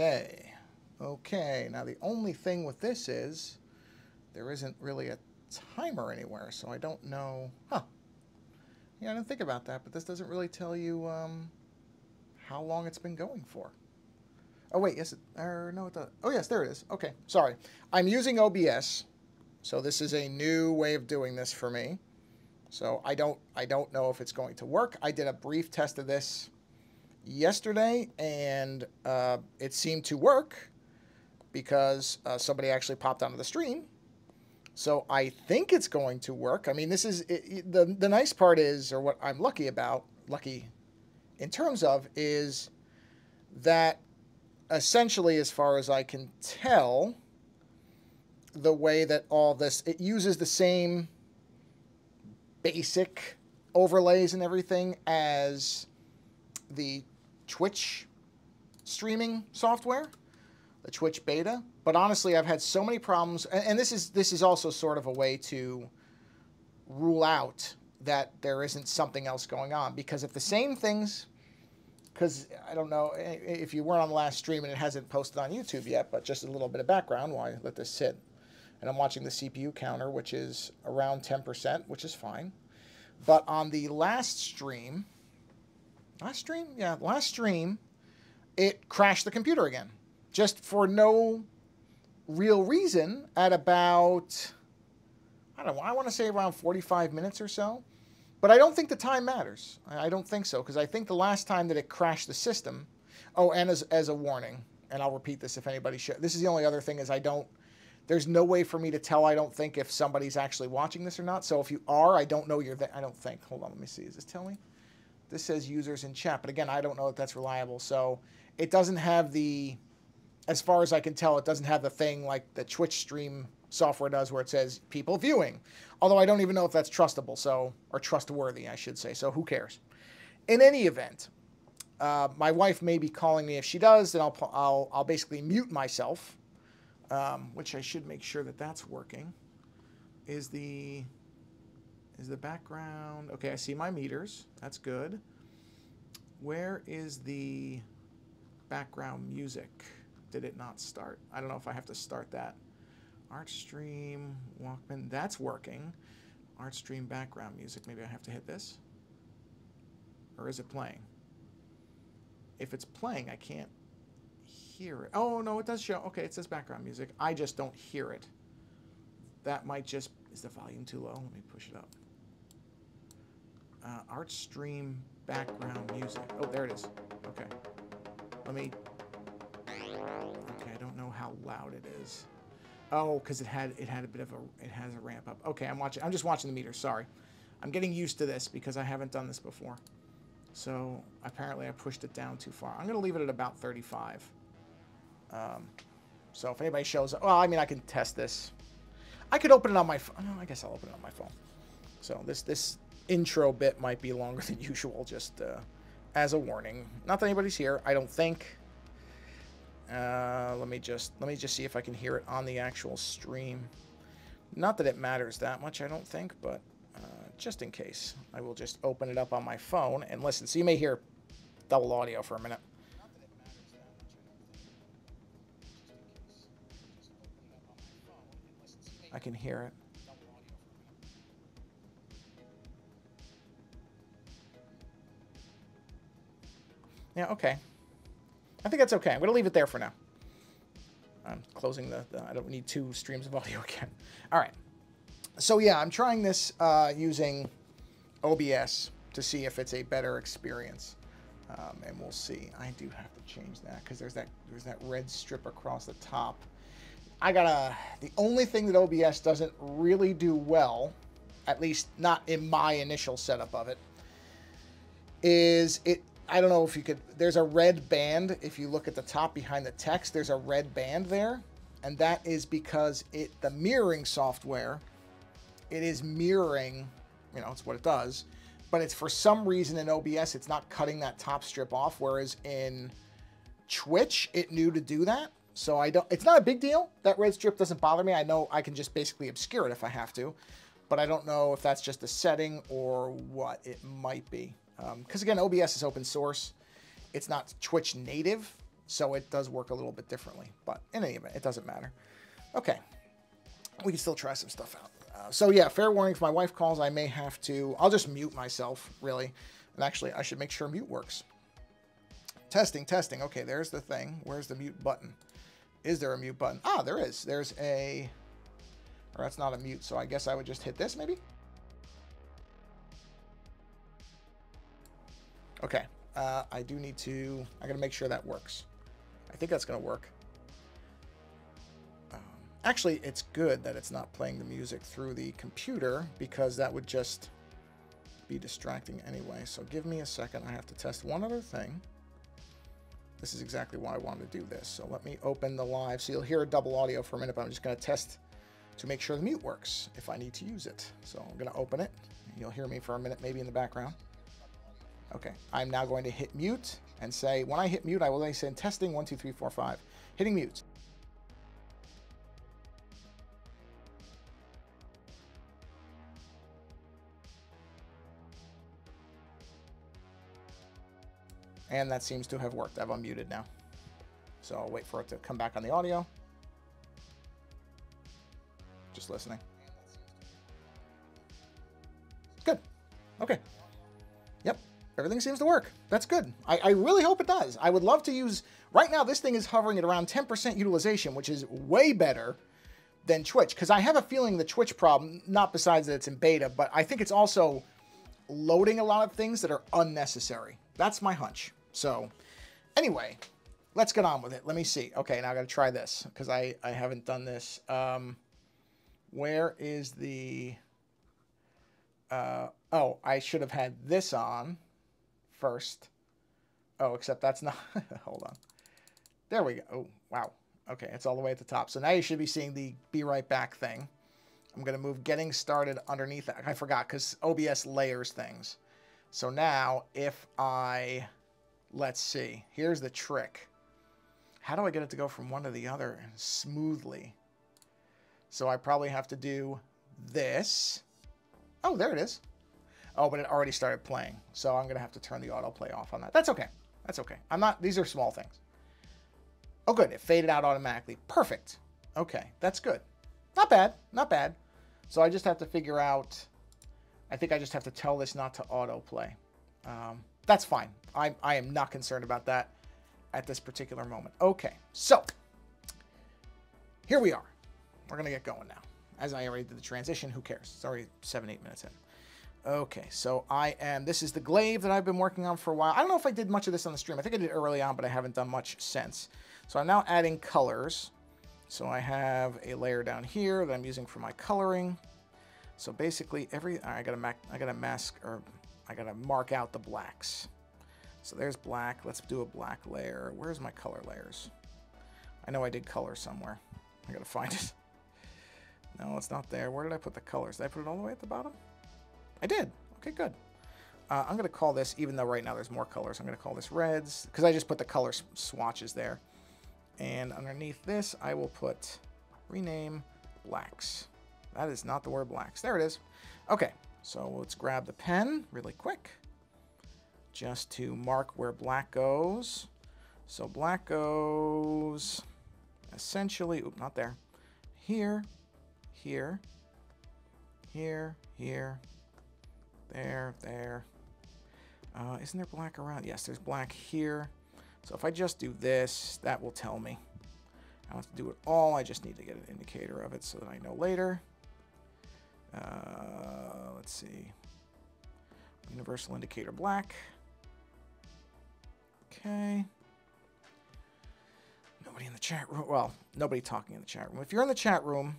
Okay. Okay. Now, the only thing with this is there isn't really a timer anywhere, so I don't know. Huh. Yeah, I didn't think about that, but this doesn't really tell you how long it's been going for. Oh, wait. Yes. Or no, it does. Oh, yes. There it is. Okay. Sorry. I'm using OBS, so this is a new way of doing this for me. So I don't know if it's going to work. I did a brief test of this yesterday, and it seemed to work because somebody actually popped onto the stream. So I think it's going to work. I mean, this is the nice part is, or what I'm lucky in terms of, is that essentially, as far as I can tell, the way that all this, it uses the same basic overlays and everything as the Twitch streaming software, the Twitch beta. But honestly, I've had so many problems, and this is also sort of a way to rule out that there isn't something else going on, because if the same things, because I don't know if you weren't on the last stream and it hasn't posted on YouTube yet, but just a little bit of background while I let this sit. And I'm watching the CPU counter, which is around 10%, which is fine. But on the last stream, it crashed the computer again. Just for no real reason at about, I don't know, I want to say around 45 minutes or so. But I don't think the time matters. I don't think so, because I think the last time that it crashed the system, oh, and as a warning, and I'll repeat this if anybody should. This is the only other thing is there's no way for me to tell, I don't think, if somebody's actually watching this or not. So if you are, I don't know you're there. I don't think. Hold on, let me see. Is this telling me? This says users in chat. But again, I don't know if that's reliable. So it doesn't have the, as far as I can tell, it doesn't have the thing like the Twitch stream software does where it says people viewing. Although I don't even know if that's trustable, so, or trustworthy, I should say. So who cares? In any event, my wife may be calling me. If she does, then I'll basically mute myself. Which I should make sure that that's working. Is the background... Okay, I see my meters. That's good. Where is the background music? Did it not start? I don't know if I have to start that. Artstream, Walkman, that's working. Artstream background music. Maybe I have to hit this. Or is it playing? If it's playing, I can't hear it. Oh, no, it does show. Okay, it says background music. I just don't hear it. That might just... Is the volume too low? Let me push it up. Artstream background music. Oh, there it is. Okay. Let me... Okay, I don't know how loud it is. Oh, because it had a bit of a... It has a ramp up. Okay, I'm just watching the meter. Sorry. I'm getting used to this because I haven't done this before. So, apparently I pushed it down too far. I'm going to leave it at about 35. So if anybody shows up, well, I mean, I can test this. I could open it on my phone. No, I guess I'll open it on my phone. So this intro bit might be longer than usual, just as a warning. Not that anybody's here, I don't think. Let me just see if I can hear it on the actual stream. Not that it matters that much, I don't think, but just in case, I will just open it up on my phone and listen. So you may hear double audio for a minute. I can hear it. Yeah, okay. I think that's okay. I'm going to leave it there for now. I'm closing the I don't need two streams of audio again. All right. So, yeah, I'm trying this using OBS to see if it's a better experience. And we'll see. I do have to change that because there's that red strip across the top. The only thing that OBS doesn't really do well, at least not in my initial setup of it, is I don't know if you could, there's a red band. If you look at the top behind the text, there's a red band there. And that is because the mirroring software, it is mirroring, it's what it does. But it's for some reason in OBS, it's not cutting that top strip off. Whereas in Twitch, it knew to do that. So it's not a big deal. That red strip doesn't bother me. I know I can just basically obscure it if I have to, but I don't know if that's just a setting or what it might be. Because again, OBS is open source. It's not Twitch native. So it does work a little bit differently. But in any event, it doesn't matter. Okay. We can still try some stuff out. So yeah, fair warning, if my wife calls, I may have to... I'll just mute myself, really. And actually, I should make sure mute works. Testing, testing. Okay, there's the thing. Where's the mute button? Is there a mute button? Ah, there is. There's a... Or that's not a mute, so I guess I would just hit this, maybe? Okay. I do need to... I gotta make sure that works. I think that's gonna work. Actually, it's good that it's not playing the music through the computer, because that would just be distracting anyway. So give me a second. I have to test one other thing. This is exactly why I wanted to do this. So let me open the live. So you'll hear a double audio for a minute, but I'm just going to test to make sure the mute works if I need to use it. So I'm going to open it. You'll hear me for a minute, maybe in the background. Okay. I'm now going to hit mute and say, when I hit mute, I will say testing 1, 2, 3, 4, 5. Hitting mute. And that seems to have worked. I've unmuted now. So I'll wait for it to come back on the audio. Just listening. Good. Okay. Yep. Everything seems to work. That's good. I really hope it does. I would love to use... Right now, this thing is hovering at around 10% utilization, which is way better than Twitch. Because I have a feeling the Twitch problem, not besides that it's in beta, but I think it's also loading a lot of things that are unnecessary. That's my hunch. So, anyway, let's get on with it. Let me see. Okay, now I got to try this because I haven't done this. Where is the... oh, I should have had this on first. Oh, except that's not... Hold on. There we go. Oh, wow. Okay, it's all the way at the top. So now you should be seeing the be right back thing. I'm going to move getting started underneath that. I forgot because OBS layers things. So now if I... Let's see. Here's the trick. How do I get it to go from one to the other smoothly? So I probably have to do this. Oh, there it is. Oh, but it already started playing. So I'm going to have to turn the autoplay off on that. That's okay. That's okay. I'm not... These are small things. Oh, good. It faded out automatically. Perfect. Okay. That's good. Not bad. Not bad. So I just have to figure out... I think I just have to tell this not to autoplay. That's fine. I am not concerned about that at this particular moment. Okay, so here we are. We're going to get going now. As I already did the transition, who cares? It's already 7-8 minutes in. Okay, so this is the Glaive that I've been working on for a while. I don't know if I did much of this on the stream. I think I did early on, but I haven't done much since. So I'm now adding colors. So I have a layer down here that I'm using for my coloring. So basically I gotta mark out the blacks. So there's black. Let's do a black layer. Where's my color layers? I know I did color somewhere. I gotta find it. No, it's not there. Where did I put the colors? Did I put it all the way at the bottom? I did. Okay, good. I'm gonna call this, even though right now there's more colors, I'm gonna call this reds because I just put the color swatches there. And underneath this, I will put rename blacks. That is not the word blacks. There it is. Okay, so let's grab the pen really quick just to mark where black goes. So black goes essentially, oop, not there. Here, here, here, here, there, there. Isn't there black around? Yes, there's black here. So if I just do this, that will tell me. I don't have to do it all. I just need to get an indicator of it so that I know later. Let's see. Universal indicator black. Okay. Nobody in the chat room. Well, nobody talking in the chat room. If you're in the chat room,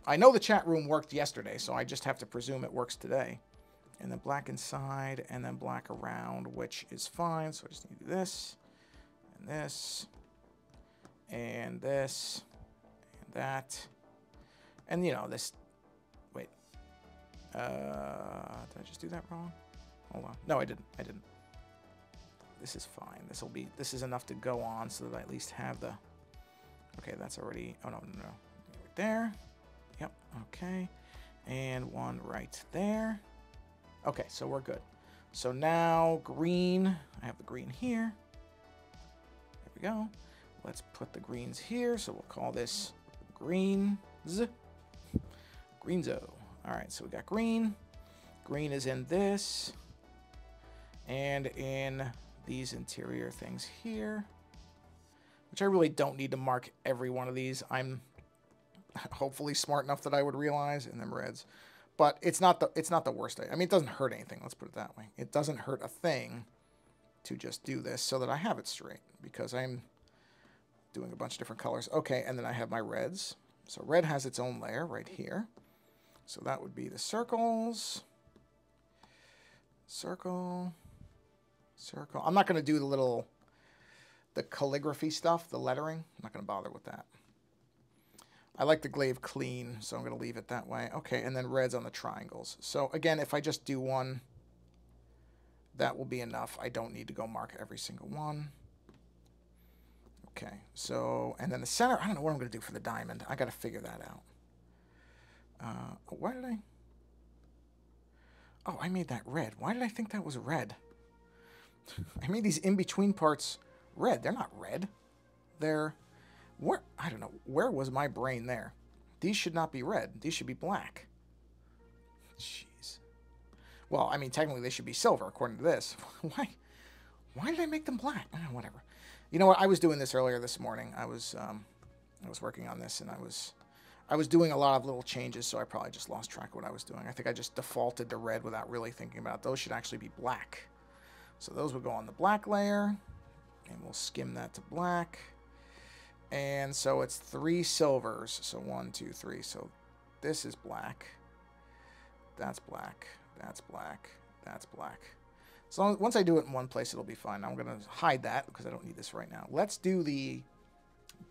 I know the chat room worked yesterday, so I just have to presume it works today. And then black inside, and then black around, which is fine. So I just need to do this, and this, and this, and that. And, you know, this... Wait. Did I just do that wrong? Hold on. No, I didn't. I didn't. This is fine. This is enough to go on so that I at least have the... Okay, that's already... Oh, no, no, no. Right there. Yep, okay. And one right there. Okay, so we're good. So now green. I have the green here. There we go. Let's put the greens here. So we'll call this greens. Greenzo. All right, so we got green. Green is in this. And in these interior things here. Which I really don't need to mark every one of these. I'm hopefully smart enough that I would realize. And then reds. But it's not the worst. I mean, it doesn't hurt anything. Let's put it that way. It doesn't hurt a thing to just do this so that I have it straight. Because I'm doing a bunch of different colors. Okay, and then I have my reds. So red has its own layer right here. So that would be the circles. Circle. Circle. I'm not going to do the calligraphy stuff, the lettering. I'm not going to bother with that. I like the Glaive clean, so I'm going to leave it that way. Okay, and then reds on the triangles. So again, if I just do one, that will be enough. I don't need to go mark every single one. Okay, so, and then the center, I don't know what I'm going to do for the diamond. I got to figure that out. Why did I? Oh, I made that red. Why did I think that was red? I made these in-between parts red. They're not red. They're, where, I don't know. Where was my brain there? These should not be red. These should be black. Jeez. Well, I mean, technically they should be silver, according to this. Why did I make them black? Whatever. You know what? I was doing this earlier this morning. I was working on this, and I was doing a lot of little changes, so I probably just lost track of what I was doing. I think I just defaulted to red without really thinking about it. Those should actually be black. So those would go on the black layer, and we'll skim that to black. And so it's 3 silvers. So 1, 2, 3. So this is black. That's black. That's black. That's black. So once I do it in one place, it'll be fine. I'm going to hide that because I don't need this right now. Let's do the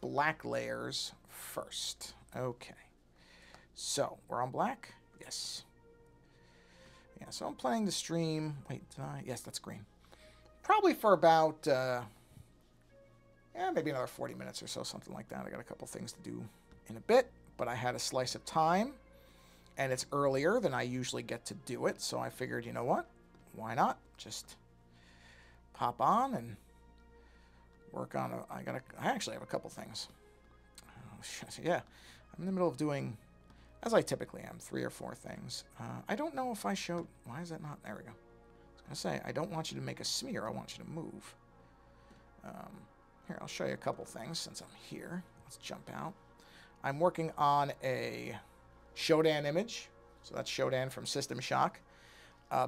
black layers first. Okay. So we're on black? Yes. Yeah, so I'm planning to stream. Wait, yes, that's green. Probably for about, maybe another 40 minutes or so, something like that. I got a couple things to do in a bit, but I had a slice of time, and it's earlier than I usually get to do it, so I figured, you know what? Why not? Just pop on and work on I actually have a couple things. Yeah, I'm in the middle of doing, as I typically am, 3 or 4 things. I don't know if I showed, why is that not, there we go. I was going to say, I don't want you to make a smear, I want you to move. Here, I'll show you a couple things since I'm here. Let's jump out. I'm working on a Shodan image. So that's Shodan from System Shock.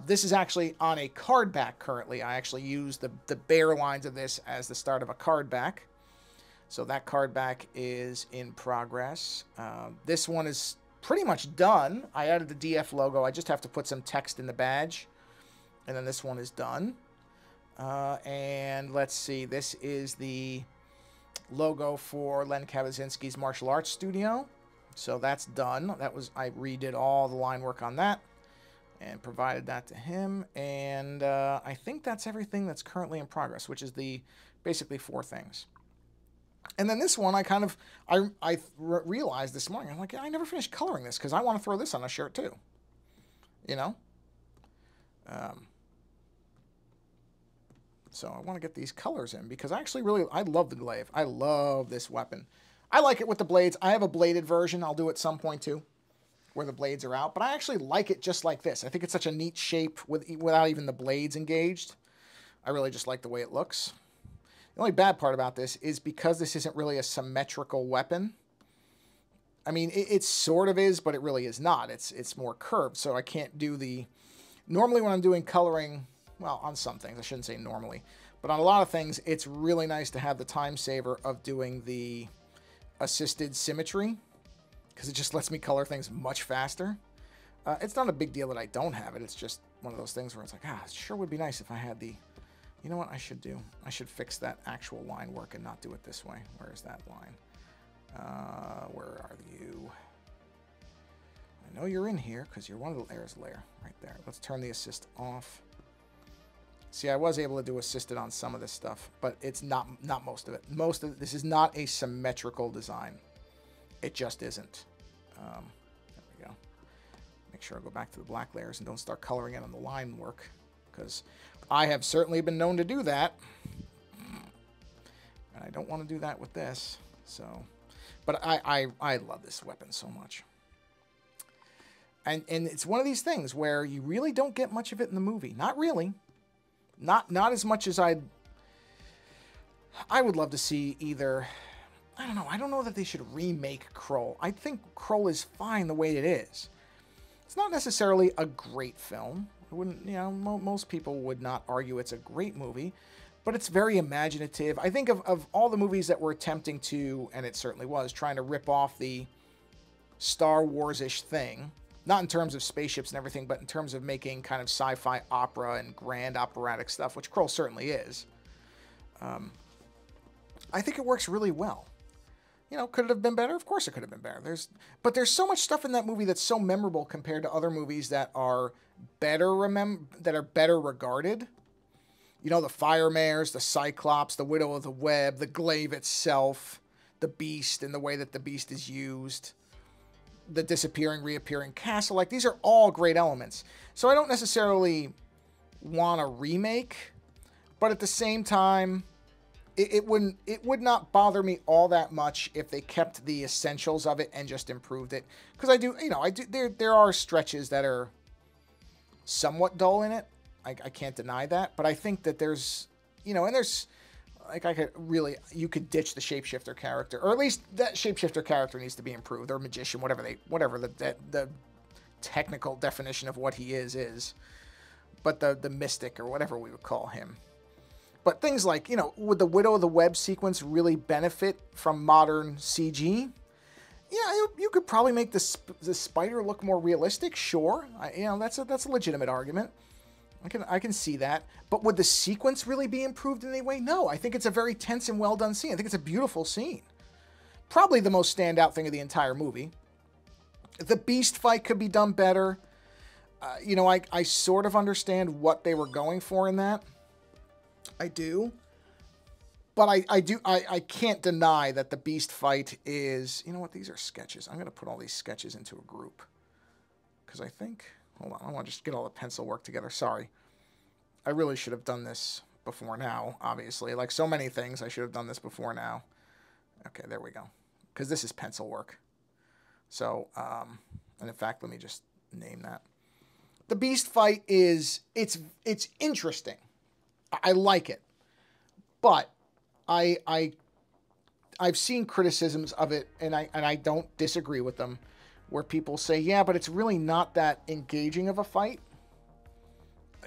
This is actually on a card back currently. I actually use the bare lines of this as the start of a card back. So that card back is in progress. This one is pretty much done. I added the DF logo. I just have to put some text in the badge. And then this one is done. And let's see. This is the logo for Len Kabazinski's martial arts studio. So that's done. I redid all the line work on that and provided that to him. And I think that's everything that's currently in progress, which is basically 4 things. And then this one, I realized this morning, I'm like, I never finished coloring this because I want to throw this on a shirt too. You know? So I want to get these colors in because I love the Glaive. I love this weapon. I like it with the blades. I have a bladed version. I'll do at some point too, where the blades are out. But I actually like it just like this. I think it's such a neat shape without even the blades engaged. I really just like the way it looks. The only bad part about this is because this isn't really a symmetrical weapon. I mean, it sort of is, but it really is not. It's more curved, so I can't do the... Normally when I'm doing coloring... Well, on some things, I shouldn't say normally, but on a lot of things, it's really nice to have the time saver of doing the assisted symmetry because it just lets me color things much faster. It's not a big deal that I don't have it. It's just one of those things where it's like, it sure would be nice if I had the... You know what I should do? I should fix that actual line work and not do it this way. Where is that line? Where are you? I know you're in here because you're one of the layers layer right there. Let's turn the assist off. See, I was able to do assisted on some of this stuff, but it's not most of it. Most of this is not a symmetrical design. It just isn't. There we go. Make sure I go back to the black layers and don't start coloring it on the line work, because I have certainly been known to do that. And I don't want to do that with this. So, but I love this weapon so much. And it's one of these things where you really don't get much of it in the movie. Not really. Not as much as I would love to see either. I don't know. I don't know that they should remake Krull. I think Krull is fine the way it is. It's not necessarily a great film. I wouldn't, you know, most people would not argue it's a great movie, but it's very imaginative. I think of all the movies that were attempting to, and it certainly was, trying to rip off the Star Wars-ish thing, not in terms of spaceships and everything, but in terms of making kind of sci-fi opera and grand operatic stuff, which Krull certainly is. I think it works really well. You know, could it have been better? Of course it could have been better. But there's so much stuff in that movie that's so memorable compared to other movies that are better regarded. You know, the Fire Mares, the Cyclops, the Widow of the Web, the Glaive itself, the Beast and the way that the Beast is used, the disappearing, reappearing castle. Like, these are all great elements. So I don't necessarily want a remake, but at the same time, it would not bother me all that much if they kept the essentials of it and just improved it. Because there are stretches that are somewhat dull in it. I can't deny that. But I think that there's, you know, and there's, like, you could ditch the shapeshifter character. Or at least that shapeshifter character needs to be improved. Or magician, whatever the technical definition of what he is. But the mystic, or whatever we would call him. But things like, you know, would the Widow of the Web sequence really benefit from modern CG? Yeah, you could probably make the spider look more realistic, sure. You know, that's a legitimate argument. I can see that. But would the sequence really be improved in any way? No, I think it's a very tense and well done scene. I think it's a beautiful scene. Probably the most standout thing of the entire movie. The Beast fight could be done better. You know, I sort of understand what they were going for in that. I do. But I can't deny that the Beast fight is... You know what? These are sketches. I'm going to put all these sketches into a group. Because I think... Hold on. I want to just get all the pencil work together. Sorry. I really should have done this before now, obviously. Like so many things, I should have done this before now. Okay, there we go. Because this is pencil work. So, and in fact, let me just name that. The Beast fight is... It's interesting. I like it. But I've seen criticisms of it, and I don't disagree with them, where people say, yeah, but it's really not that engaging of a fight.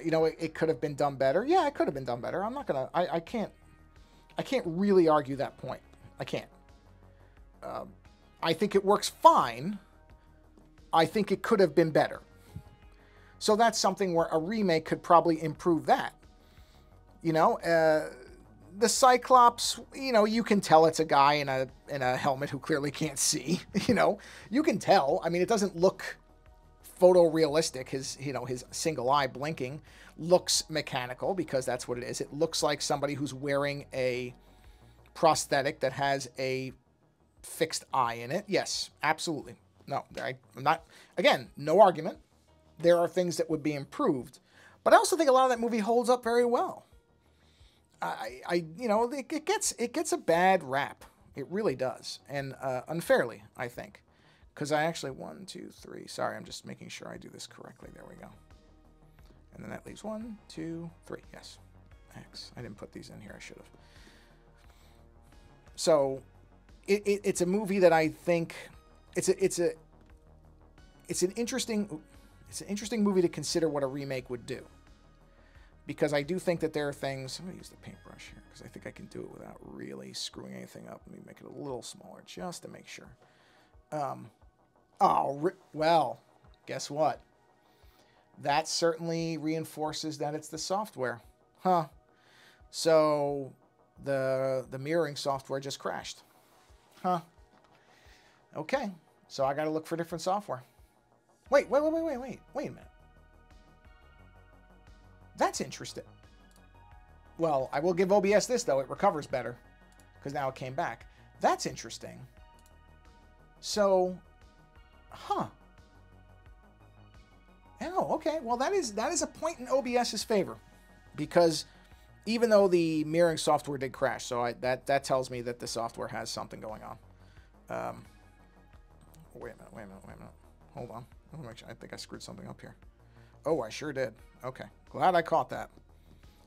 You know, it could have been done better. Yeah, it could have been done better. I'm not gonna. I can't really argue that point. I can't. I think it works fine. I think it could have been better. So that's something where a remake could probably improve that. You know, the Cyclops, you know, you can tell it's a guy in a helmet who clearly can't see. You know, you can tell. I mean, it doesn't look photorealistic. His single eye blinking looks mechanical because that's what it is. It looks like somebody who's wearing a prosthetic that has a fixed eye in it. Yes, absolutely. No, I'm not. Again, no argument. There are things that would be improved, but I also think a lot of that movie holds up very well. You know, it gets a bad rap. It really does, and unfairly, I think, because I actually 1, 2, 3. Sorry, I'm just making sure I do this correctly. There we go. And then that leaves 1, 2, 3. Yes, X. I didn't put these in here. I should have. So, it's a movie that I think it's an interesting movie to consider what a remake would do. Because I do think that there are things... I'm going to use the paintbrush here, because I think I can do it without really screwing anything up. Let me make it a little smaller, just to make sure. Well, guess what? That certainly reinforces that it's the software. Huh. So, the mirroring software just crashed. Huh. Okay. So, I got to look for different software. Wait a minute. That's interesting. Well, I will give OBS this, though. It recovers better. Because now it came back. That's interesting. So, huh. Oh, okay. Well, that is a point in OBS's favor. Because even though the mirroring software did crash. So that tells me that the software has something going on. Wait a minute. Hold on. Let me make sure. I think I screwed something up here. Oh, I sure did. Okay. Glad I caught that.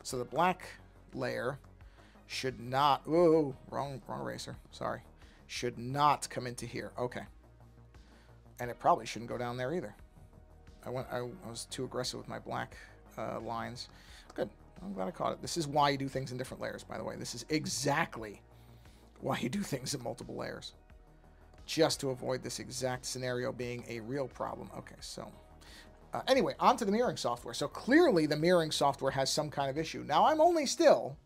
So the black layer should not... Whoa, wrong eraser. Sorry. Should not come into here. Okay. And it probably shouldn't go down there either. I was too aggressive with my black lines. Good. I'm glad I caught it. This is why you do things in different layers, by the way. This is exactly why you do things in multiple layers. Just to avoid this exact scenario being a real problem. Okay, so... anyway, on to the mirroring software. So clearly the mirroring software has some kind of issue. Now, I'm only still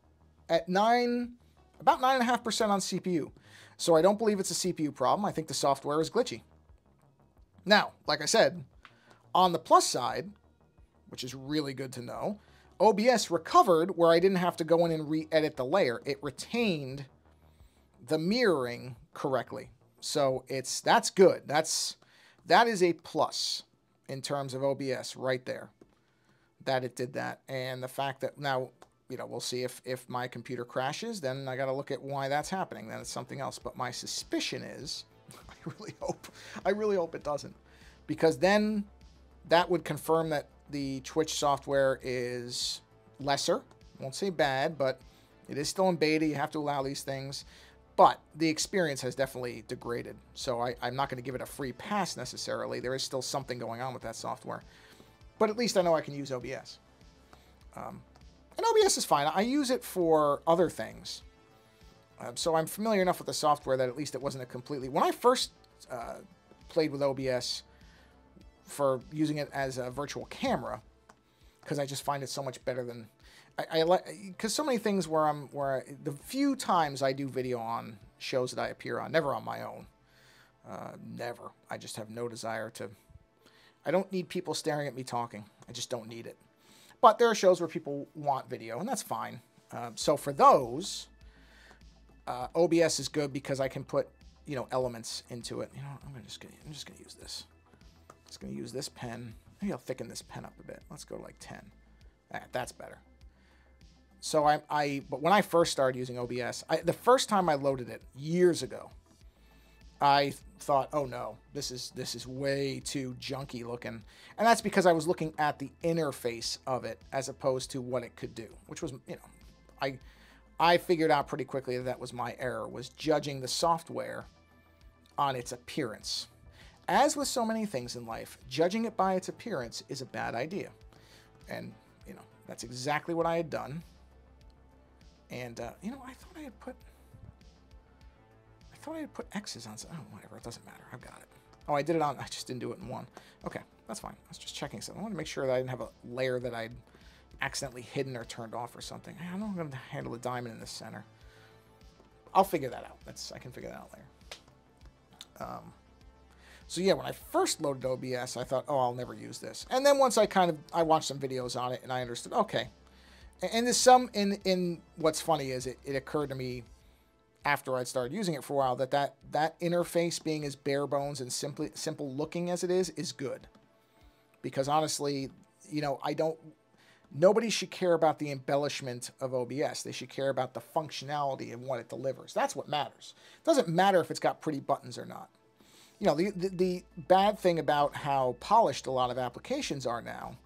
at about 9.5% on CPU. So I don't believe it's a CPU problem. I think the software is glitchy. Now, like I said, on the plus side, which is really good to know, OBS recovered where I didn't have to go in and re-edit the layer. It retained the mirroring correctly. So that's good. That is a plus in terms of OBS right there, that it did that. And the fact that now, you know, we'll see if my computer crashes, then I got to look at why that's happening. Then it's something else. But my suspicion is, I really hope it doesn't, because then that would confirm that the Twitch software is lesser. Won't say bad, but it is still in beta. You have to allow these things. But the experience has definitely degraded. So I'm not going to give it a free pass necessarily. There is still something going on with that software. But at least I know I can use OBS. And OBS is fine. I use it for other things. So I'm familiar enough with the software that at least it wasn't a completely... When I first played with OBS for using it as a virtual camera, because I just find it so much better than... I like, because so many things the few times I do video on shows that I appear on, never on my own, never. I just have no desire to. I don't need people staring at me talking. I just don't need it. But there are shows where people want video, and that's fine. So for those, OBS is good because I can put, you know, elements into it. You know, I'm just gonna use this. Just gonna use this pen. Maybe I'll thicken this pen up a bit. Let's go to like 10. That's better. So but when I first started using OBS, the first time I loaded it years ago, I thought, oh no, this is way too junky looking. And that's because I was looking at the interface of it as opposed to what it could do, which was, you know, I figured out pretty quickly that was my error, was judging the software on its appearance. As with so many things in life, judging it by its appearance is a bad idea. And, you know, that's exactly what I had done. And, you know, I thought I had put X's on... Oh, whatever. It doesn't matter. I've got it. Oh, I did it on... I just didn't do it in one. Okay, that's fine. I was just checking something. I want to make sure that I didn't have a layer that I'd accidentally hidden or turned off or something. I don't know if I'm going to handle the diamond in the center. I'll figure that out. I can figure that out later. So, yeah, when I first loaded OBS, I thought, oh, I'll never use this. And then once I watched some videos on it and I understood, okay... And there's some in what's funny is it occurred to me after I'd started using it for a while that interface being as bare bones and simple looking as it is good. Because honestly, you know, nobody should care about the embellishment of OBS. They should care about the functionality and what it delivers. That's what matters. It doesn't matter if it's got pretty buttons or not. You know, the bad thing about how polished a lot of applications are now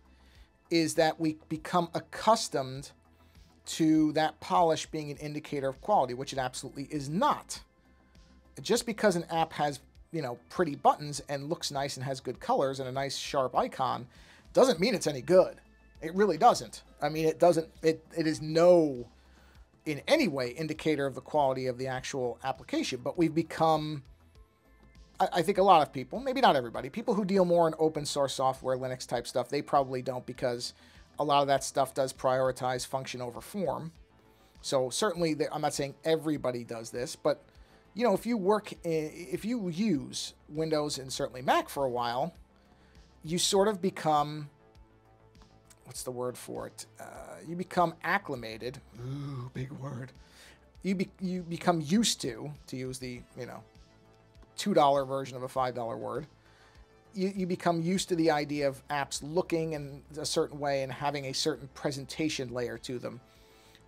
is that we become accustomed to that polish being an indicator of quality, which it absolutely is not. Just because an app has, you know, pretty buttons and looks nice and has good colors and a nice sharp icon doesn't mean it's any good. It really doesn't. I mean, it is no, in any way, indicator of the quality of the actual application, but we've become... I think a lot of people, maybe not everybody, people who deal more in open source software, Linux type stuff, they probably don't, because a lot of that stuff does prioritize function over form. So certainly, I'm not saying everybody does this, but you know, if you use Windows and certainly Mac for a while, you sort of become, what's the word for it? You become acclimated. Ooh, big word. You become used to use the, you know, $2 version of a $5 word. You become used to the idea of apps looking in a certain way and having a certain presentation layer to them,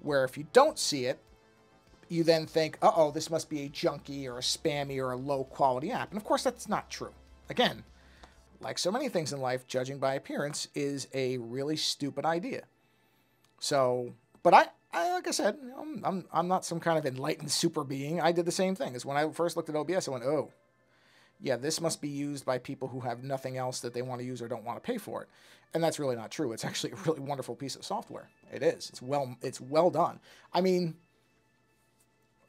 where if you don't see it, you then think, uh-oh, this must be a junky or a spammy or a low-quality app. And of course, that's not true. Again, like so many things in life, judging by appearance is a really stupid idea. So, but I like I said, I'm not some kind of enlightened super being. I did the same thing. As when I first looked at OBS, I went, oh, yeah, this must be used by people who have nothing else that they want to use or don't want to pay for it. And that's really not true. It's actually a really wonderful piece of software. It is. It's well done. I mean,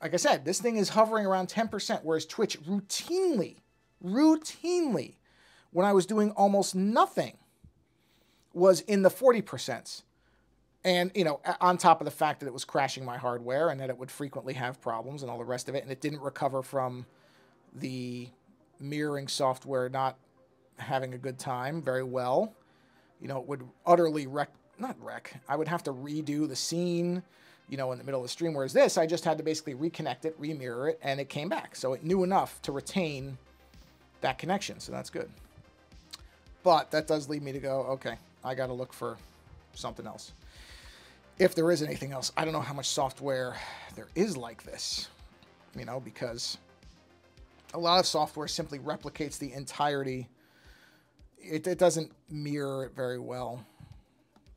like I said, this thing is hovering around 10%, whereas Twitch routinely, when I was doing almost nothing, was in the 40%. And, you know, on top of the fact that it was crashing my hardware and that it would frequently have problems and all the rest of it, and it didn't recover from the mirroring software not having a good time very well. You know, it would utterly not wreck. I would have to redo the scene, you know, in the middle of the stream. Whereas this, I just had to basically reconnect it, remirror it, and it came back. So it knew enough to retain that connection. So that's good. But that does lead me to go, okay, I got to look for something else. If there is anything else, I don't know how much software there is like this, you know, because a lot of software simply replicates the entirety. It doesn't mirror it very well,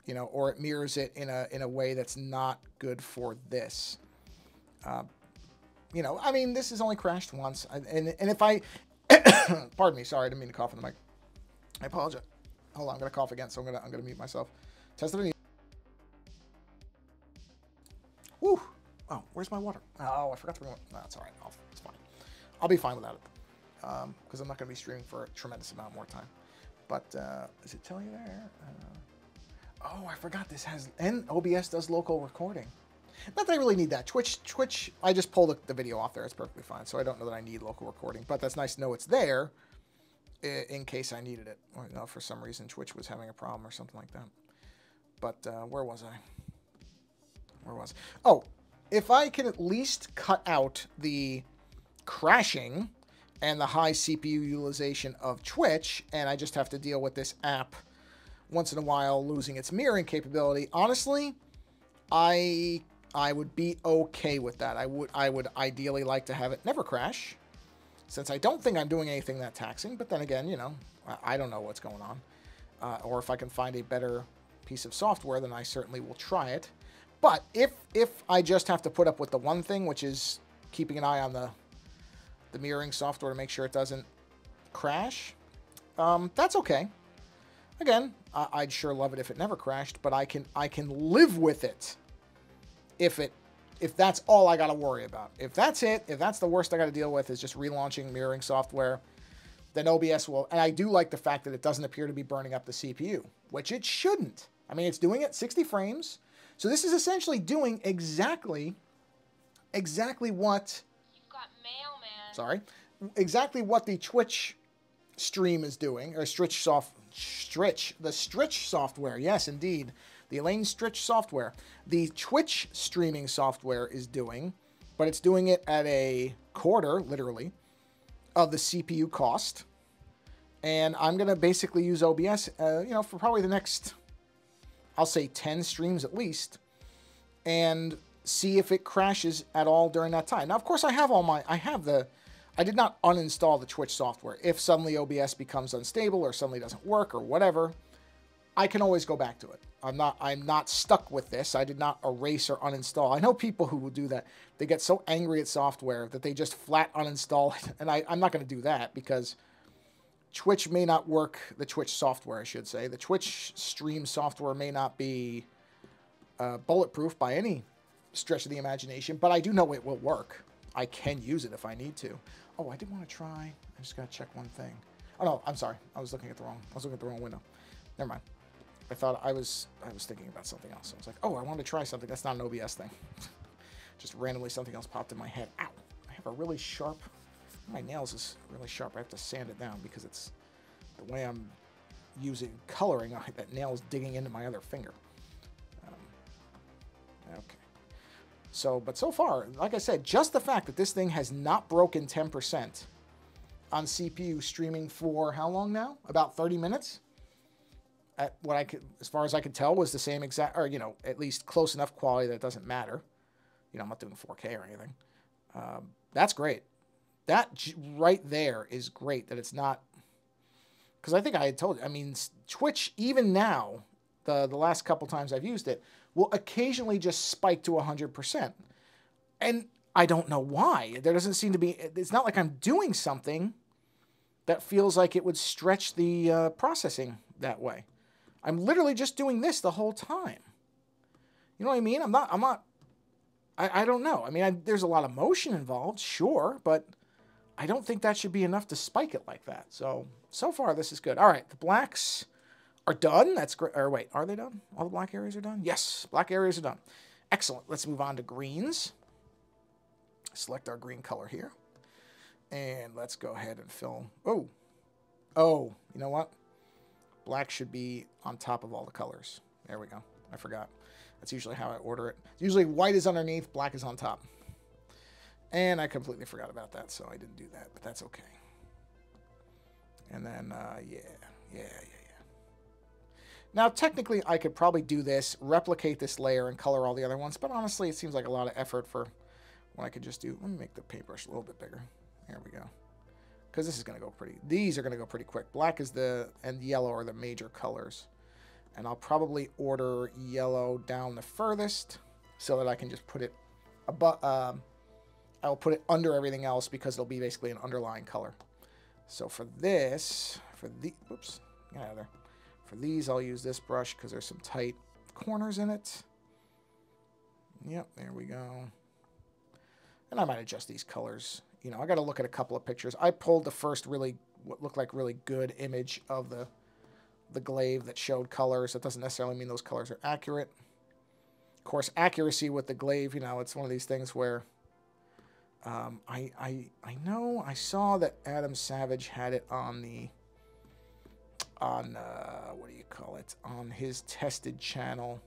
you know, or it mirrors it in a way that's not good for this. You know, I mean, this has only crashed once, and if I, pardon me, sorry, I didn't mean to cough in the mic. I apologize. Hold on, I'm gonna cough again, so I'm gonna mute myself. Test it. Woo! Oh, where's my water? Oh, I forgot to bring it. No, it's all right. It's fine. I'll be fine without it, because I'm not gonna be streaming for a tremendous amount more time. But is it telling you there? Oh, I forgot this has, and OBS does local recording. Not that I really need that. Twitch, I just pulled the video off there. It's perfectly fine. So I don't know that I need local recording, but that's nice to know it's there in case I needed it. Or, you know, for some reason Twitch was having a problem or something like that. But where was I? Oh, if I can at least cut out the crashing and the high CPU utilization of Twitch, and I just have to deal with this app once in a while losing its mirroring capability, honestly, I would be okay with that. I would ideally like to have it never crash, since I don't think I'm doing anything that taxing. But then again, you know, I don't know what's going on. Or if I can find a better piece of software, then I certainly will try it. But if I just have to put up with the one thing, which is keeping an eye on the mirroring software to make sure it doesn't crash, that's okay. Again, I'd sure love it if it never crashed, but I can live with it if that's all I got to worry about. If that's it, if that's the worst I got to deal with is just relaunching mirroring software, then OBS will. And I do like the fact that it doesn't appear to be burning up the CPU, which it shouldn't. I mean, it's doing it 60 frames. So this is essentially doing exactly what... You've got mail, man. Sorry. Exactly what the Twitch stream is doing, or the Stritch software. Yes, indeed. The Elaine Stritch software. The Twitch streaming software is doing, but it's doing it at a quarter, literally, of the CPU cost. And I'm going to basically use OBS, you know, for probably the next, I'll say 10 streams at least, and see if it crashes at all during that time. Now, of course, I did not uninstall the Twitch software. If suddenly OBS becomes unstable or suddenly doesn't work or whatever, I can always go back to it. I'm not stuck with this. I did not erase or uninstall. I know people who will do that. They get so angry at software that they just flat uninstall it. And I'm not going to do that because Twitch may not work, the Twitch software, I should say. The Twitch stream software may not be bulletproof by any stretch of the imagination, but I do know it will work. I can use it if I need to. Oh, I did want to try. I just got to check one thing. Oh, no, I'm sorry. I was looking at the wrong window. Never mind. I thought I was thinking about something else. I was like, oh, I wanted to try something. That's not an OBS thing. Just randomly something else popped in my head. Ow! I have a really sharp... My nails is really sharp. I have to sand it down because it's the way I'm using coloring. That nail is digging into my other finger. Okay. But so far, like I said, just the fact that this thing has not broken 10% on CPU streaming for how long now? About 30 minutes? at what I could, as far as I could tell, was the same exact, or, you know, at least close enough quality that it doesn't matter. You know, I'm not doing 4K or anything. That's great. That right there is great that it's not, because I think I had told you, I mean, Twitch, even now, the last couple times I've used it, will occasionally just spike to 100%. And I don't know why. There doesn't seem to be, it's not like I'm doing something that feels like it would stretch the processing that way. I'm literally just doing this the whole time. You know what I mean? I don't know. I mean, there's a lot of motion involved, sure, but I don't think that should be enough to spike it like that. So far, this is good. All right, the blacks are done. That's great. Or wait, are they done? All the black areas are done? Yes, black areas are done. Excellent. Let's move on to greens. Select our green color here. And let's go ahead and fill. Oh, you know what? Black should be on top of all the colors. There we go. I forgot. That's usually how I order it. Usually white is underneath, black is on top. And I completely forgot about that, so I didn't do that, but that's okay. And then, yeah. Now, technically, I could probably do this, replicate this layer, and color all the other ones, but honestly, it seems like a lot of effort for what I could just do. Let me make the paintbrush a little bit bigger. There we go. Because this is going to go pretty, these are going to go pretty quick. Black is and yellow are the major colors. And I'll probably order yellow down the furthest so that I can just put it above, I'll put it under everything else because it'll be basically an underlying color. So for this, oops, get out of there. For these, I'll use this brush because there's some tight corners in it. Yep, there we go. And I might adjust these colors. You know, I got to look at a couple of pictures. I pulled the first what looked like really good image of the glaive that showed colors. That doesn't necessarily mean those colors are accurate. Of course, accuracy with the glaive, you know, it's one of these things where I know I saw that Adam Savage had it on what do you call it, on his tested channel,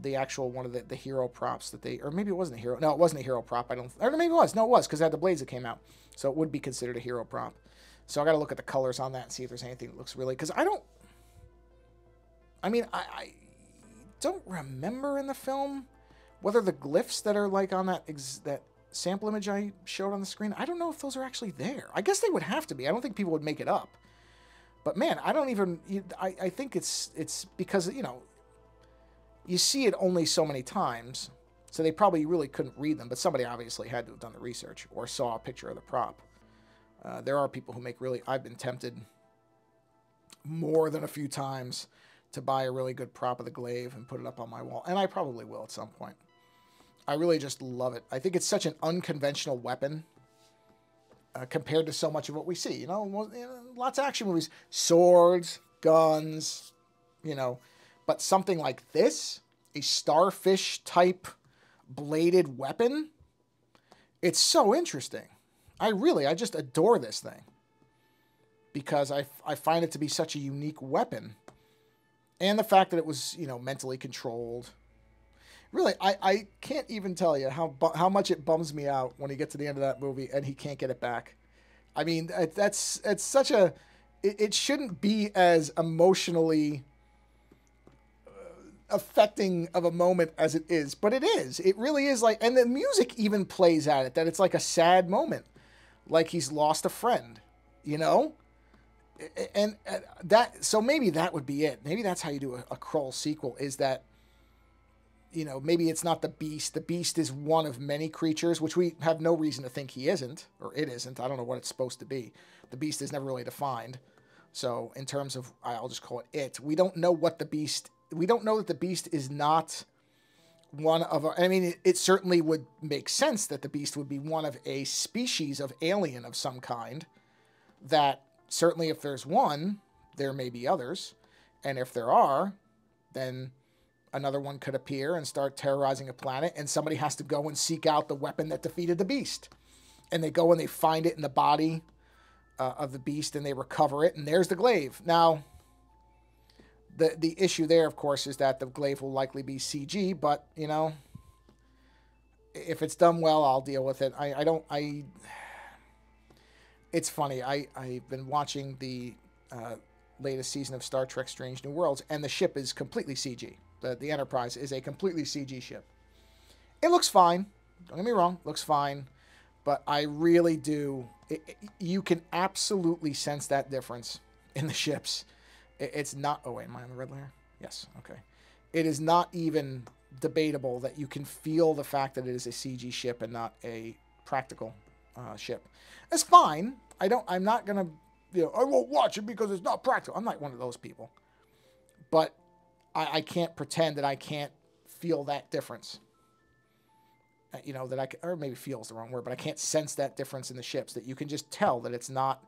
the actual one of the hero props that they, or maybe it wasn't a hero. No, it wasn't a hero prop. Or maybe it was. No, it was, because it had the blades that came out. So it would be considered a hero prop. So I got to look at the colors on that and see if there's anything that looks really, because I don't remember in the film whether the glyphs that are like on that sample image I showed on the screen, I don't know if those are actually there. I guess they would have to be. I don't think people would make it up. But man, I don't even, I think it's because, you know, you see it only so many times, so they probably really couldn't read them, but somebody obviously had to have done the research or saw a picture of the prop. There are people who make really, I've been tempted more than a few times to buy a really good prop of the glaive and put it up on my wall, and I probably will at some point. I really just love it. I think it's such an unconventional weapon compared to so much of what we see. You know, lots of action movies, swords, guns, you know, but something like this, a starfish-type bladed weapon, it's so interesting. I just adore this thing because I find it to be such a unique weapon. And the fact that it was, you know, mentally controlled. Really, I can't even tell you how much it bums me out when he gets to the end of that movie and he can't get it back. I mean, it's such a... It shouldn't be as emotionally affecting of a moment as it is, but it is. It really is like... And the music even plays at it, that it's like a sad moment. Like he's lost a friend, you know? And that... So maybe that would be it. Maybe that's how you do a Krull sequel, is that, you know, maybe it's not the Beast. The Beast is one of many creatures, which we have no reason to think he isn't, or it isn't. I don't know what it's supposed to be. The Beast is never really defined. So in terms of, I'll just call it. We don't know what the Beast, we don't know that the Beast is not one of, I mean, it certainly would make sense that the Beast would be one of a species of alien of some kind, that certainly if there's one, there may be others. And if there are, then another one could appear and start terrorizing a planet, and somebody has to go and seek out the weapon that defeated the Beast. And they go and they find it in the body of the Beast, and they recover it, and there's the glaive. Now, the issue there, of course, is that the glaive will likely be CG, but, you know, if it's done well, I'll deal with it. It's funny. I've been watching the latest season of Star Trek Strange New Worlds, and the ship is completely CG. The Enterprise is a completely CG ship. It looks fine. Don't get me wrong. Looks fine. But I really do... you can absolutely sense that difference in the ships. It's not... Oh, wait. Am I on the red layer? Yes. Okay. It is not even debatable that you can feel the fact that it is a CG ship and not a practical ship. It's fine. I'm not going to... I won't watch it because it's not practical. I'm not one of those people. But I can't pretend that I can't feel that difference. That I can, or maybe feel is the wrong word, but I can't sense that difference in the ships, that you can just tell that it's not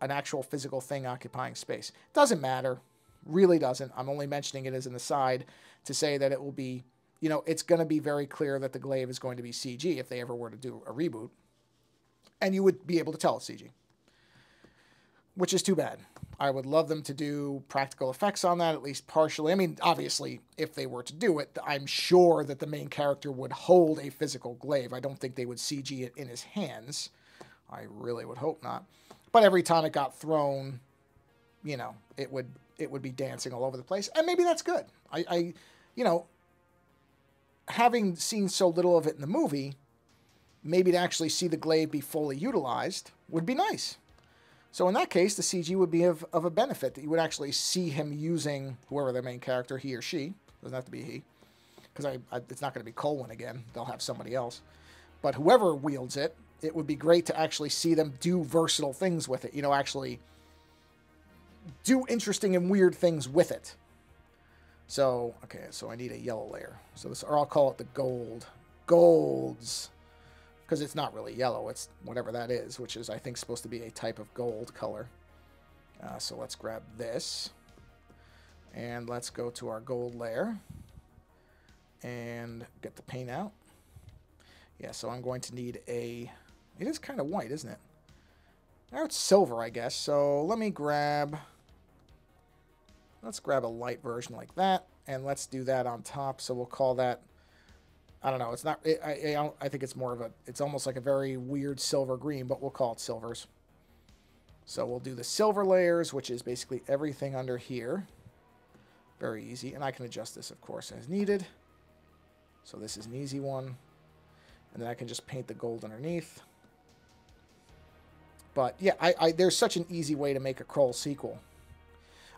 an actual physical thing occupying space. Doesn't matter. Really doesn't. I'm only mentioning it as an aside to say that it will be, it's going to be very clear that the Glaive is going to be CG if they ever were to do a reboot. And you would be able to tell it's CG. Which is too bad. I would love them to do practical effects on that, at least partially. I mean, obviously, if they were to do it, I'm sure that the main character would hold a physical Glaive. I don't think they would CG it in his hands. I really would hope not. But every time it got thrown, it would be dancing all over the place. And maybe that's good. Having seen so little of it in the movie, maybe to actually see the Glaive be fully utilized would be nice. So in that case, the CG would be of a benefit, that you would actually see him using whoever their main character, he or she. Doesn't have to be he. Because it's not going to be Colwyn again. They'll have somebody else. But whoever wields it, it would be great to actually see them do versatile things with it. Actually do interesting and weird things with it. So, okay, so I need a yellow layer. So this, or I'll call it the gold. Golds. Because it's not really yellow, it's whatever that is, which is, I think, supposed to be a type of gold color. So let's grab this, and let's go to our gold layer, and get the paint out. Yeah, so I'm going to need it is kind of white, isn't it? Now it's silver, I guess, so let's grab a light version like that, and let's do that on top, so we'll call that... I don't know. It's not. I think it's more of it's almost like a very weird silver green, but we'll call it silvers. So we'll do the silver layers, which is basically everything under here. Very easy. And I can adjust this, of course, as needed. So this is an easy one. And then I can just paint the gold underneath. But yeah, there's such an easy way to make a Krull sequel.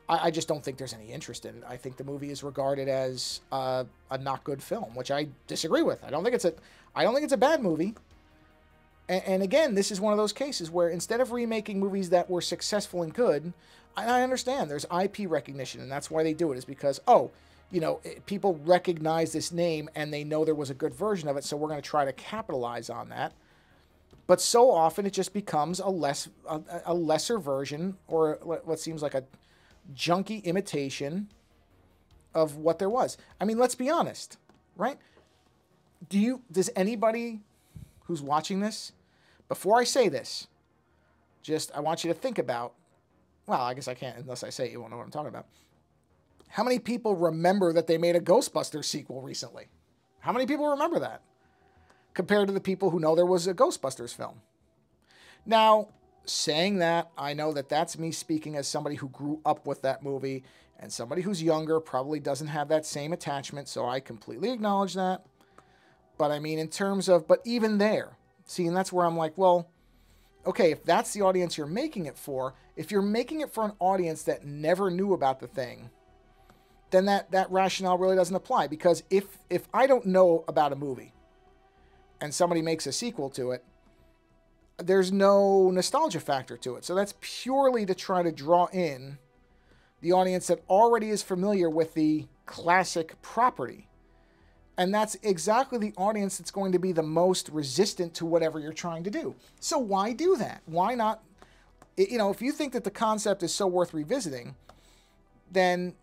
I just don't think there's any interest in it. I think the movie is regarded as a not good film, which I disagree with. I don't think it's a bad movie. And again, this is one of those cases where instead of remaking movies that were successful and good, I understand there's IP recognition, and that's why they do it, is because, people recognize this name and they know there was a good version of it, so we're going to try to capitalize on that. But so often it just becomes a lesser version, or what seems like a junky imitation of what there was. I mean, let's be honest, right? Does anybody who's watching this, before I say this, I want you to think about, well, I guess I can't unless I say it, you won't know what I'm talking about. How many people remember that they made a Ghostbusters sequel recently? How many people remember that? Compared to the people who know there was a Ghostbusters film. Now, saying that, I know that that's me speaking as somebody who grew up with that movie, and somebody who's younger probably doesn't have that same attachment, so I completely acknowledge that. But I mean, in terms of, but even there, see, and that's where I'm like, well, okay, if that's the audience you're making it for, if you're making it for an audience that never knew about the thing, then that rationale really doesn't apply. Because if I don't know about a movie, and somebody makes a sequel to it, there's no nostalgia factor to it. So that's purely to try to draw in the audience that already is familiar with the classic property. And that's exactly the audience that's going to be the most resistant to whatever you're trying to do. So why do that? Why not? If you think that the concept is so worth revisiting, then,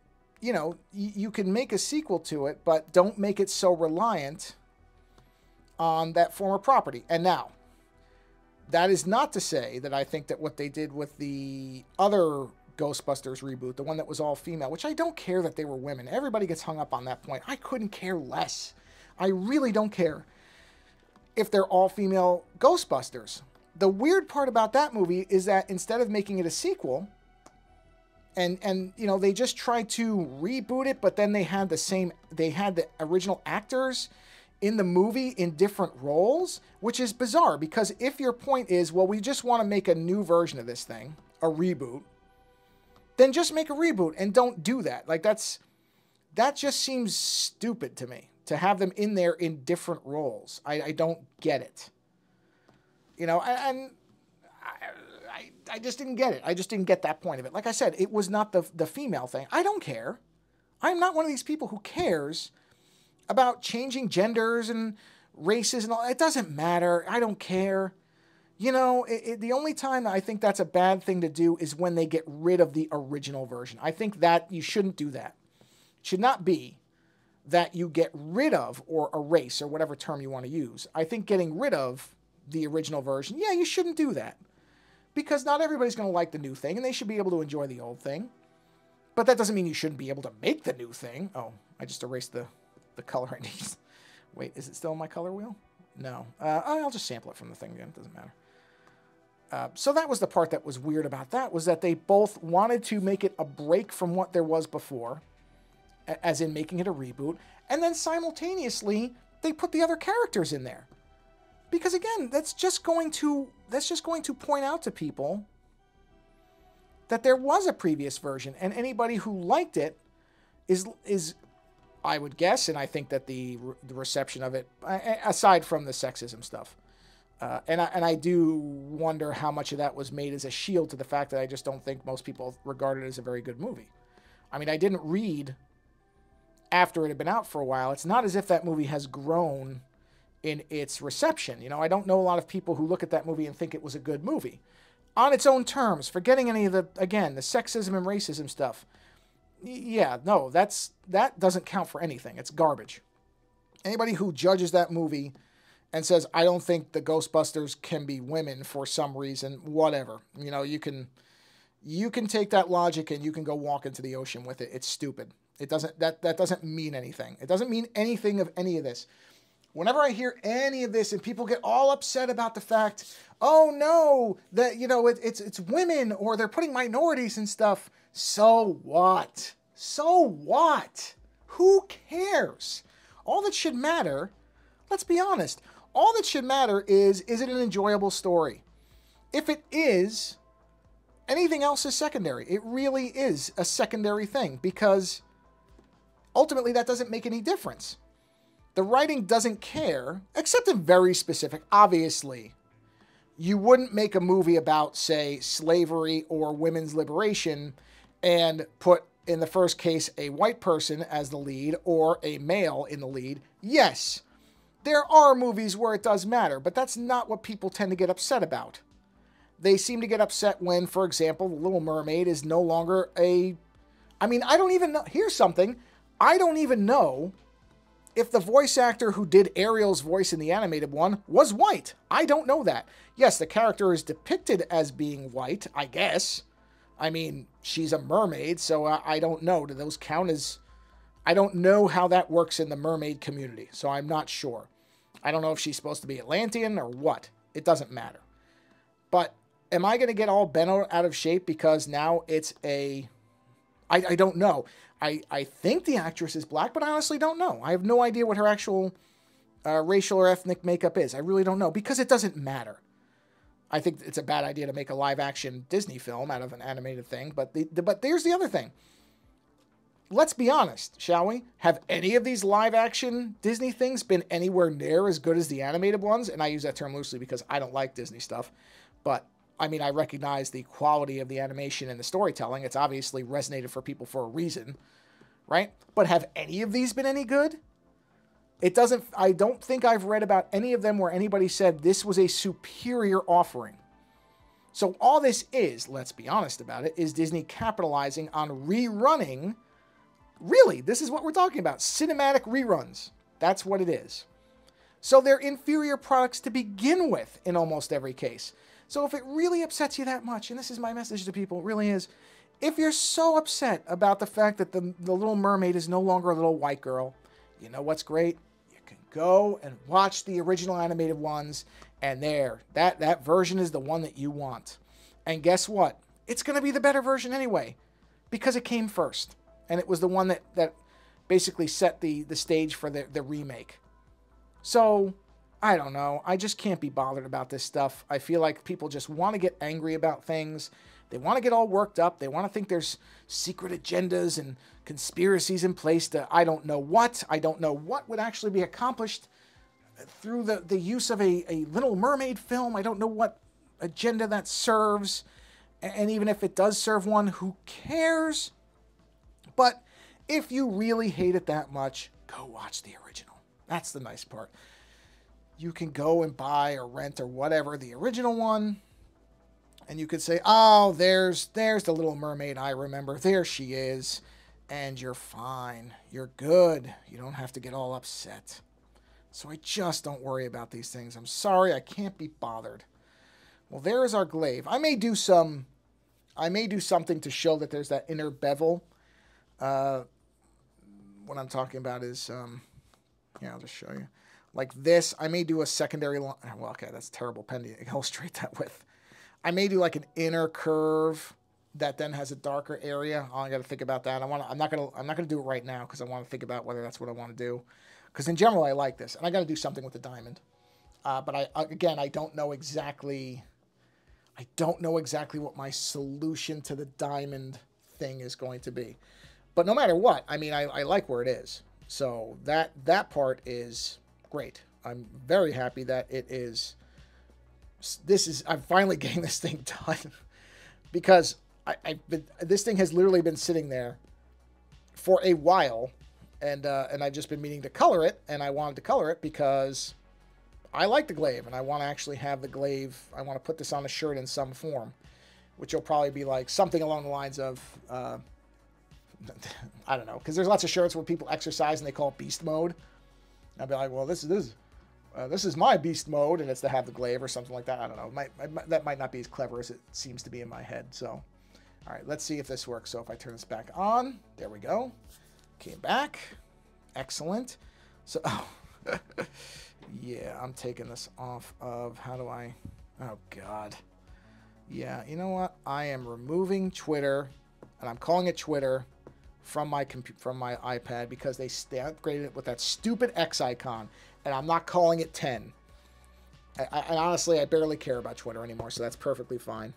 you can make a sequel to it, but don't make it so reliant on that former property. And now, that is not to say that I think that what they did with the other Ghostbusters reboot, the one that was all female, which I don't care that they were women. Everybody gets hung up on that point. I couldn't care less. I really don't care if they're all female Ghostbusters. The weird part about that movie is that instead of making it a sequel, And you know, they just tried to reboot it, but then they had the original actors in the movie in different roles, which is bizarre, because if your point is, well, we just want to make a new version of this thing, a reboot, then just make a reboot and don't do that. Like, that just seems stupid to me, to have them in there in different roles. I don't get it. You know, and I just didn't get it. I just didn't get that point of it. Like I said, it was not the female thing. I don't care. I'm not one of these people who cares about changing genders and races and all. It doesn't matter. I don't care. You know, the only time I think that's a bad thing to do is when they get rid of the original version. I think that you shouldn't do that. It should not be that you get rid of or erase, or whatever term you want to use. I think getting rid of the original version, yeah, you shouldn't do that. Because not everybody's going to like the new thing, and they should be able to enjoy the old thing. But that doesn't mean you shouldn't be able to make the new thing. Oh, I just erased the color I need. Wait, is it still in my color wheel? No. I'll just sample it from the thing again. It doesn't matter. So that was the part that was weird about that, was that they both wanted to make it a break from what there was before, as in making it a reboot, and then simultaneously they put the other characters in there. Because again, that's just going to point out to people that there was a previous version, and anybody who liked it is I would guess, and I think that the reception of it, aside from the sexism stuff, and I do wonder how much of that was made as a shield to the fact that I just don't think most people regard it as a very good movie. I mean, I didn't read after it had been out for a while. It's not as if that movie has grown in its reception. You know, I don't know a lot of people who look at that movie and think it was a good movie. On its own terms, forgetting any of the sexism and racism stuff. Yeah, no, that doesn't count for anything. It's garbage. Anybody who judges that movie and says, I don't think the Ghostbusters can be women for some reason, whatever. You know, you can take that logic and you can go walk into the ocean with it. It's stupid. It doesn't, that doesn't mean anything. It doesn't mean anything of any of this. Whenever I hear any of this and people get all upset about the fact, oh no, that, you know, it's women, or they're putting minorities and stuff. So what? So what? Who cares? All that should matter, let's be honest, all that should matter is it an enjoyable story? If it is, anything else is secondary. It really is a secondary thing, because ultimately that doesn't make any difference. The writing doesn't care, except in very specific. Obviously, you wouldn't make a movie about, say, slavery or women's liberation and put, in the first case, a white person as the lead or a male in the lead. Yes, there are movies where it does matter, but that's not what people tend to get upset about. They seem to get upset when, for example, The Little Mermaid is no longer a... I mean, I don't even know... Here's something. I don't even know if the voice actor who did Ariel's voice in the animated one was white. I don't know that. Yes, the character is depicted as being white, I guess. I mean, she's a mermaid, so I don't know. Do those count as... I don't know how that works in the mermaid community, so I'm not sure. I don't know if she's supposed to be Atlantean or what. It doesn't matter. But am I going to get all bent out of shape because now it's a... I don't know. I think the actress is black, but I honestly don't know. I have no idea what her actual racial or ethnic makeup is. I really don't know, because it doesn't matter. I think it's a bad idea to make a live-action Disney film out of an animated thing, but there's the other thing. Let's be honest, shall we? Have any of these live-action Disney things been anywhere near as good as the animated ones? And I use that term loosely because I don't like Disney stuff, but... I mean, I recognize the quality of the animation and the storytelling. It's obviously resonated for people for a reason, right? But have any of these been any good? It doesn't... I don't think I've read about any of them where anybody said this was a superior offering. So all this is, let's be honest about it, is Disney capitalizing on rerunning... Really, this is what we're talking about. Cinematic reruns. That's what it is. So they're inferior products to begin with in almost every case. So if it really upsets you that much, and this is my message to people, it really is, if you're so upset about the fact that the Little Mermaid is no longer a little white girl, you know what's great? You can go and watch the original animated ones, and there, that version is the one that you want. And guess what? It's going to be the better version anyway. because it came first. And it was the one that basically set the stage for the remake. So, I don't know. I just can't be bothered about this stuff. I feel like people just want to get angry about things. They want to get all worked up. They want to think there's secret agendas and conspiracies in place to I don't know what. I don't know what would actually be accomplished through the use of a Little Mermaid film. I don't know what agenda that serves. And even if it does serve one, who cares? But if you really hate it that much, go watch the original. That's the nice part. You can go and buy or rent or whatever the original one. And you could say, oh, there's the Little Mermaid I remember. There she is. And you're fine. You're good. You don't have to get all upset. So I just don't worry about these things. I'm sorry, I can't be bothered. Well, there is our glaive. I may do something to show that there's that inner bevel. What I'm talking about is, yeah, I'll just show you. Like this, I may do a secondary line. Well, okay, that's a terrible pen to illustrate that with. I may do like an inner curve that then has a darker area. I got to think about that. I'm not gonna do it right now because I want to think about whether that's what I want to do. Because in general, I like this, and I got to do something with the diamond. But I don't know exactly. I don't know exactly what my solution to the diamond thing is going to be. But no matter what, I mean, I like where it is. So that part is great. I'm very happy that it is. I'm finally getting this thing done because this thing has literally been sitting there for a while, and I've just been meaning to color it, and I wanted to color it because I like the glaive, and I want to actually have the glaive. I want to put this on a shirt in some form, which will probably be like something along the lines of, I don't know, because there's lots of shirts where people exercise and they call it beast mode. I'll be like, well, this is my beast mode, and it's to have the glaive or something like that. I don't know. That might not be as clever as it seems to be in my head. So, all right, let's see if this works. So if I turn this back on, there we go. Came back. Excellent. So, oh, yeah, I'm taking this off of, how do I, oh, God. Yeah, you know what? I am removing Twitter, and I'm calling it Twitter from my iPad because they upgraded it with that stupid X icon, and I'm not calling it 10. I honestly, I barely care about Twitter anymore, so that's perfectly fine.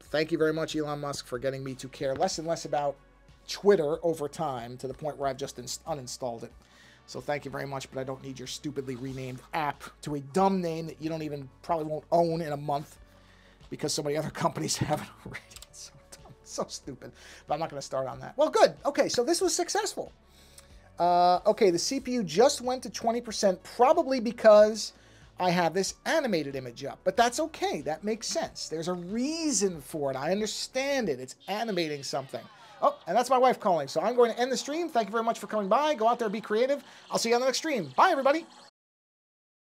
Thank you very much, Elon Musk, for getting me to care less and less about Twitter over time to the point where I've just uninstalled it. So thank you very much, but I don't need your stupidly renamed app to a dumb name that you don't even probably won't own in a month because so many other companies have it already. It's so dumb, so stupid. But I'm not going to start on that. Well, good. Okay, so this was successful. Okay, the CPU just went to 20%, probably because I have this animated image up. But that's okay. That makes sense. There's a reason for it. I understand it. It's animating something. Oh, and that's my wife calling. So I'm going to end the stream. Thank you very much for coming by. Go out there, be creative. I'll see you on the next stream. Bye, everybody.